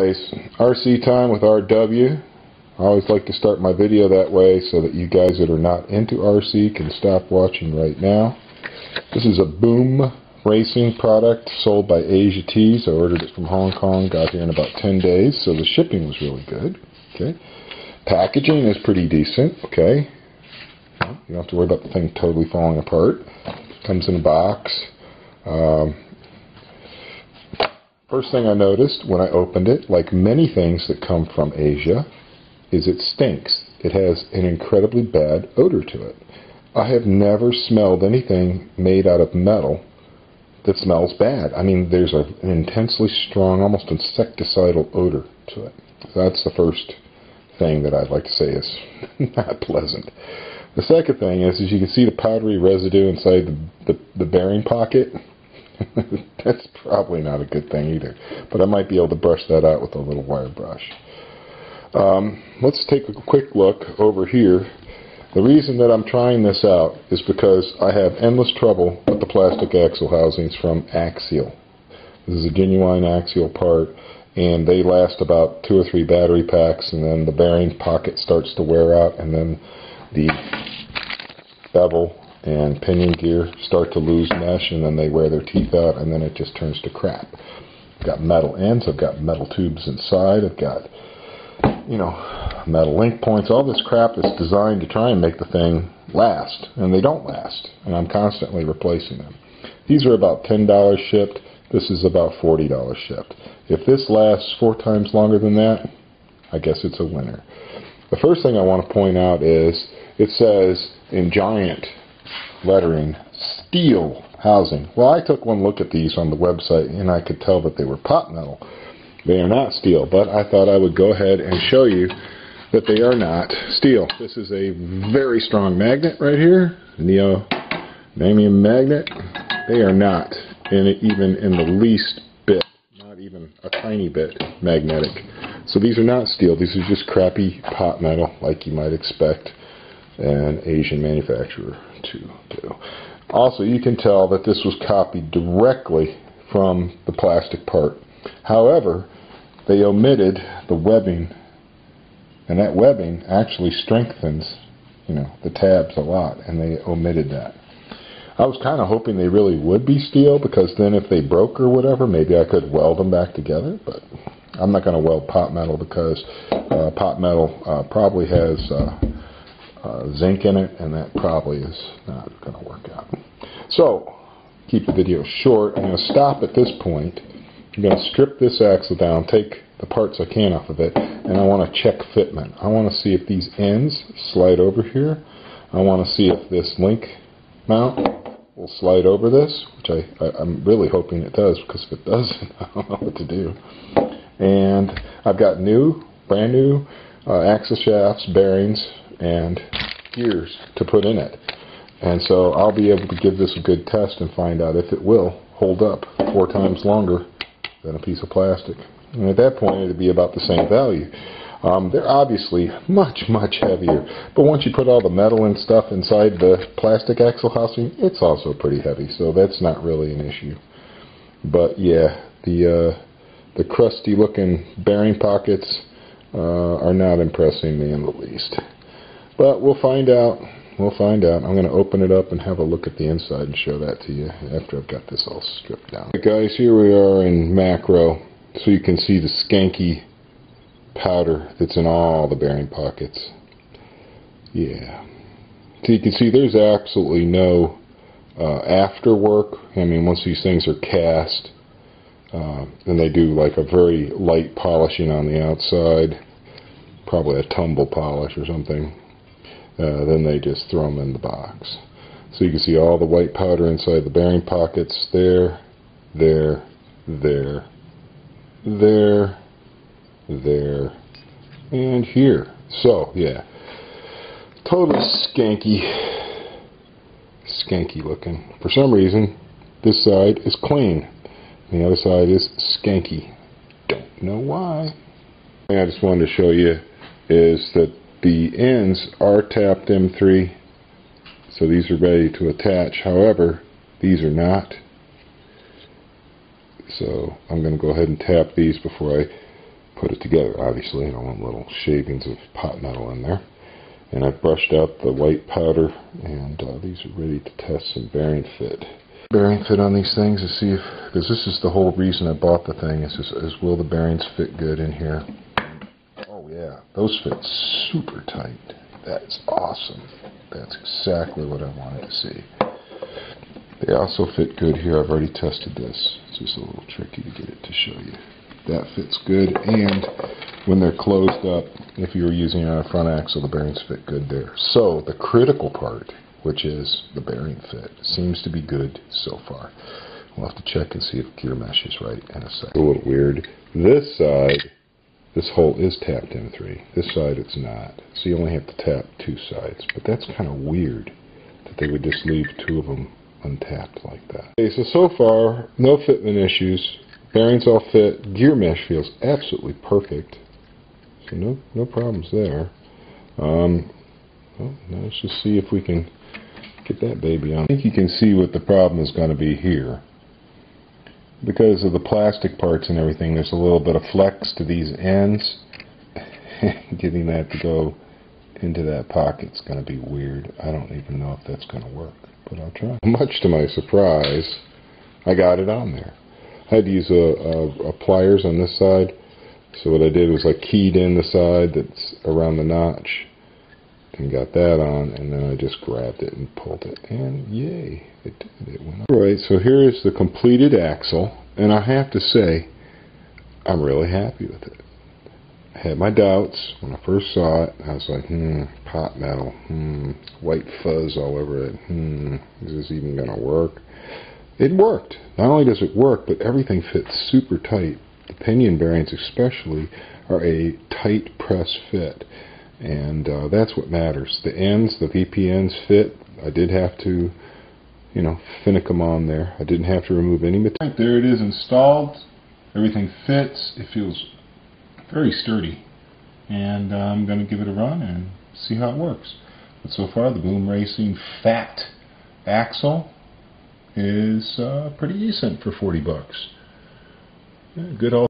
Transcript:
RC time with RW. I always like to start my video that way so that you guys that are not into RC can stop watching right now. This is a Boom Racing product sold by Asia Tees. I ordered it from Hong Kong, got here in about 10 days, so the shipping was really good. Okay, packaging is pretty decent. Okay, you don't have to worry about the thing totally falling apart. Comes in a box. First thing I noticed when I opened it, like many things that come from Asia, is it stinks. It has an incredibly bad odor to it. I have never smelled anything made out of metal that smells bad. I mean, there's an intensely strong, almost insecticidal odor to it. So that's the first thing that I'd like to say is not pleasant. The second thing is you can see the powdery residue inside the bearing pocket. That's probably not a good thing either, but I might be able to brush that out with a little wire brush. Let's take a quick look over here. The reason that I'm trying this out is because I have endless trouble with the plastic axle housings from Axial. This is a genuine Axial part, and they last about 2 or 3 battery packs, and then the bearing pocket starts to wear out, and then the bevel and pinion gear start to lose mesh, and then they wear their teeth out, and then it just turns to crap. I've got metal ends, I've got metal tubes inside, I've got, you know, metal link points, all this crap that's designed to try and make the thing last, and they don't last, and I'm constantly replacing them. These are about $10 shipped, this is about $40 shipped. If this lasts 4 times longer than that, I guess it's a winner. The first thing I want to point out is it says in giant lettering, steel housing. Well, I took one look at these on the website and I could tell that they were pot metal. They are not steel, but I thought I would go ahead and show you that they are not steel. This is a very strong magnet right here, neodymium magnet. They are not even in the least bit, not even a tiny bit magnetic. So these are not steel, these are just crappy pot metal like you might expect an Asian manufacturer to do. Also, you can tell that this was copied directly from the plastic part. However, they omitted the webbing, and that webbing actually strengthens, you know, the tabs a lot, and they omitted that. I was kind of hoping they really would be steel, because then if they broke or whatever, maybe I could weld them back together, but I'm not going to weld pot metal because pot metal probably has zinc in it, and that probably is not going to work out. So, keep the video short. I'm going to stop at this point. I'm going to strip this axle down, take the parts I can off of it, and I want to check fitment. I want to see if these ends slide over here. I want to see if this link mount will slide over this, which I'm really hoping it does, because if it doesn't, I don't know what to do. And I've got brand new axle shafts, bearings, and gears to put in it. And so I'll be able to give this a good test and find out if it will hold up 4 times longer than a piece of plastic. And at that point, it'd be about the same value. They're obviously much, much heavier. But once you put all the metal and stuff inside the plastic axle housing, it's also pretty heavy. So that's not really an issue. But yeah, the crusty looking bearing pockets are not impressing me in the least. But we'll find out. We'll find out. I'm going to open it up and have a look at the inside and show that to you after I've got this all stripped down. Right, guys, here we are in macro, so you can see the skanky powder that's in all the bearing pockets. Yeah. So you can see there's absolutely no after work. I mean, once these things are cast, and they do like a very light polishing on the outside, probably a tumble polish or something. Then they just throw them in the box. So you can see all the white powder inside the bearing pockets there, there, there, there, there, and here. So, yeah, totally skanky looking. For some reason, this side is clean. The other side is skanky. Don't know why. The thing I just wanted to show you is that the ends are tapped M3, so these are ready to attach. However, these are not. So I'm going to go ahead and tap these before I put it together. Obviously, I don't want little shavings of pot metal in there. And I've brushed out the white powder, and these are ready to test some bearing fit. Bearing fit on these things to see if, because this is the whole reason I bought the thing, is will the bearings fit good in here? Oh yeah, those fit super tight. That's awesome. That's exactly what I wanted to see. They also fit good here. I've already tested this. It's just a little tricky to get it to show you. That fits good, and when they're closed up, if you were using it on a front axle, the bearings fit good there. So the critical part, which is the bearing fit, seems to be good so far. We'll have to check and see if gear mesh is right in a second. A little weird. This side, this hole is tapped in 3. This side it's not. So you only have to tap 2 sides. But that's kind of weird that they would just leave 2 of them untapped like that. Okay, so far, no fitment issues. Bearings all fit. Gear mesh feels absolutely perfect. So no problems there. Well, now let's just see if we can get that baby on. I think you can see what the problem is going to be here. Because of the plastic parts and everything, there's a little bit of flex to these ends. Getting that to go into that pocket's going to be weird. I don't even know if that's going to work, but I'll try. Much to my surprise, I got it on there. I had to use a pliers on this side, so what I did was I keyed in the side that's around the notch and got that on, and then I just grabbed it and pulled it, and yay, it did. It went up. Alright, so here is the completed axle, and I have to say, I'm really happy with it. I had my doubts when I first saw it. I was like, pot metal, white fuzz all over it, is this even going to work? It worked. Not only does it work, but everything fits super tight. The pinion bearings especially are a tight press fit, and that's what matters. The ends, the VP ends fit. I did have to, finick them on there. I didn't have to remove any material. There it is installed. Everything fits. It feels very sturdy, and I'm going to give it a run and see how it works. But so far, the Boom Racing Phat axle is pretty decent for $40. Yeah, good.